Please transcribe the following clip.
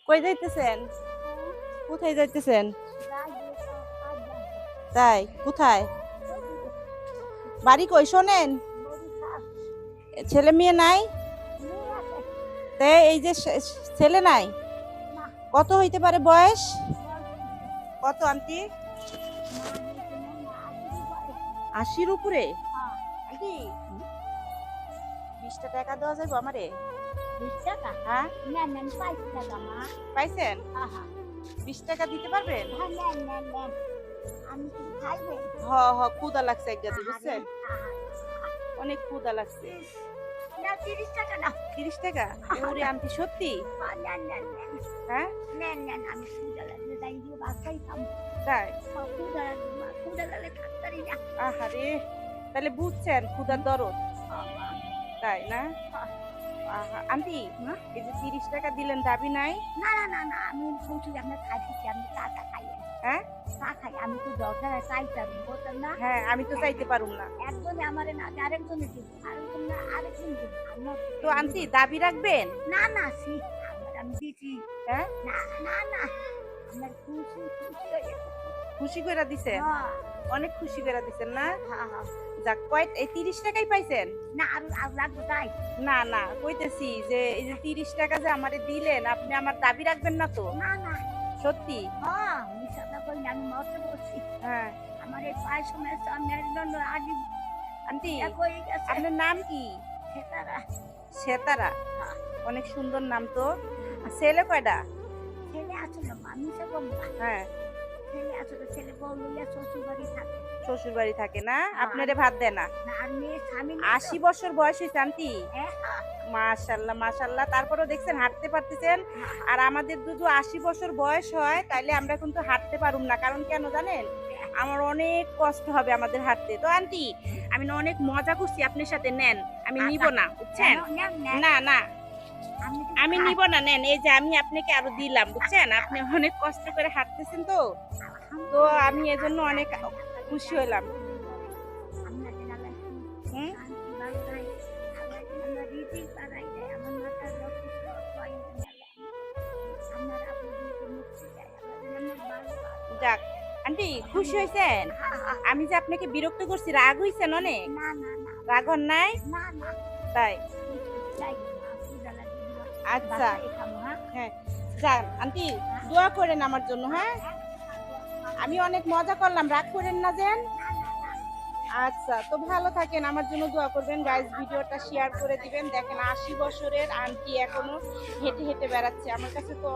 কই যাইতেছেন? কোথায় যাইতেছেন? তাই কোথায়? বাড়ি কই শোনেন? ছেলে মেয়ে নাই? তে এই যে ছেলে নাই, কত হইতে পারে বয়স? কত আন্টি? 80-র উপরে? আন্টি 20টা টাকা দেওয়া যাবে আমারে? 20 টাকা? হ্যাঁ নেন নেন 5 টাকা মা। পাইছেন? আহা 20 টাকা দিতে পারবেন? হ্যাঁ নেন নেন নেন। আমি কি খাইবেন? হ হ ক্ষুধা লাগছে এক গাদি বুঝছেন? আহা অনেক ক্ষুধা লাগছে। না 30 টাকা নাও। 30 টাকা? ওরে আন্টি সত্যি? নেন নেন নেন। হ্যাঁ নেন নেন আমি ক্ষুধা লাগলে যাই দিয়ে বাসায় খাবো। তাই? ক্ষুধা লাগলে মা ক্ষুধা লাগলে থাকতারি না। আহারে তাহলে বুঝছেন ক্ষুধার দরদ, বাবা, তাই না? হ্যাঁ। আহা আন্টি মা? এই যে 30 টাকা দিলেন দাবি নাই? না না না না আমি বলছি আপনার খাইছি আমি চা খাই। হ্যাঁ চা খাই আমি তো দরকার চাইতাম বলতাম না। হ্যাঁ আমি তো চাইতে পারুম না। একজনে আমারে না আরেকজনে দিব আরেকজন না আরেকজন দিব আমার তো আন্টি দাবি রাখবেন? না না সি আমি দিছি। হ্যাঁ না না না আমার খুশি খুশি হয়ে গেছে। খুশি করে দিছেন? হ্যাঁ অনেক খুশি করে দিছেন না? হ্যাঁ হ্যাঁ। যাক কয় এই 30 টাকাই পাইছেন? না আর লাগবে তাই। না না কইতেছি যে এই যে 30 টাকা যে আমারে দিলেন আপনি আমার দাবি রাখবেন না তো? না না সত্যি? হ্যাঁ মিশাটা কই আমি মরতে বলছি। হ্যাঁ আমার এই পায়ের সময় সামনের জন্য আদি আন্টি কই গেছে আপনার নাম কি? সেটারা। সেতারা? হ্যাঁ, অনেক সুন্দর নাম তো। আর ছেলে কয়টা? ছেলে আসলে মানুষে বলবো না। হ্যাঁ ছেলে আসলে ছেলে বউ লইয়া শ্বশুর বাড়ি থাকে। শ্বশুর বাড়ি থাকে না? হ্যাঁ, আপনারে ভাত দেয় না? না আর মেয়ে স্বামী নেই তো। 80 বছর বয়স হয়েছে আন্টি? হ্যাঁ, হ্যাঁ, মাশাল্লাহ মাশাল্লাহ তারপরেও দেখছেন হাঁটতে পারতেছেন। হ্যাঁ, আর আমাদের যদি 80 বছর বয়স হয় তাইলে আমরা কিন্তু হাঁটতে পারুম না, কারণ কেন জানেন? আমার অনেক কষ্ট হবে আমাদের হাঁটতে। তো আন্টি আমি না অনেক মজা করছি আপনার সাথে, নেন আমি নিব না বুঝছেন? নেন, নেন। না না আমি তো আমি খাই। নিব না, নেন এই যে আমি আপনাকে আরো দিলাম বুঝছেন, আপনি অনেক কষ্ট করে হাঁটতেছেন তো, তো আমি এজন্য অনেক খুশি হইলাম। আপনাকে আল্লাহ হুম শান্তি ভালো রাখে। আল্লাহ যেন রিজিক বাড়াই দেয়। আমার মাথার রক্ত সবাই আপনার আপনাদেরকে মুক্তি দেয়। আল্লাহ যেন আমার ভালো রাখে। যাক আন্টি খুশি হয়েছেন? আমি যে আপনাকে বিরক্ত করছি রাগ হইছেন অনেক? না না না রাগ হন নাই? না না তাই? যাই না পূজা লাগবে আচ্ছা খাবো হ্যাঁ হ্যাঁ যান আন্টি দোয়া করেন আমার জন্য, হ্যাঁ আমি অনেক মজা করলাম, রাগ করেন না যেন। আচ্ছা তো ভালো থাকেন, আমার জন্য দোয়া করবেন গাইস, ভিডিওটা শেয়ার করে দিবেন। দেখেন 80 বছরের আন্টি এখনো হেঁটে হেঁটে বেড়াচ্ছে, আমার কাছে তো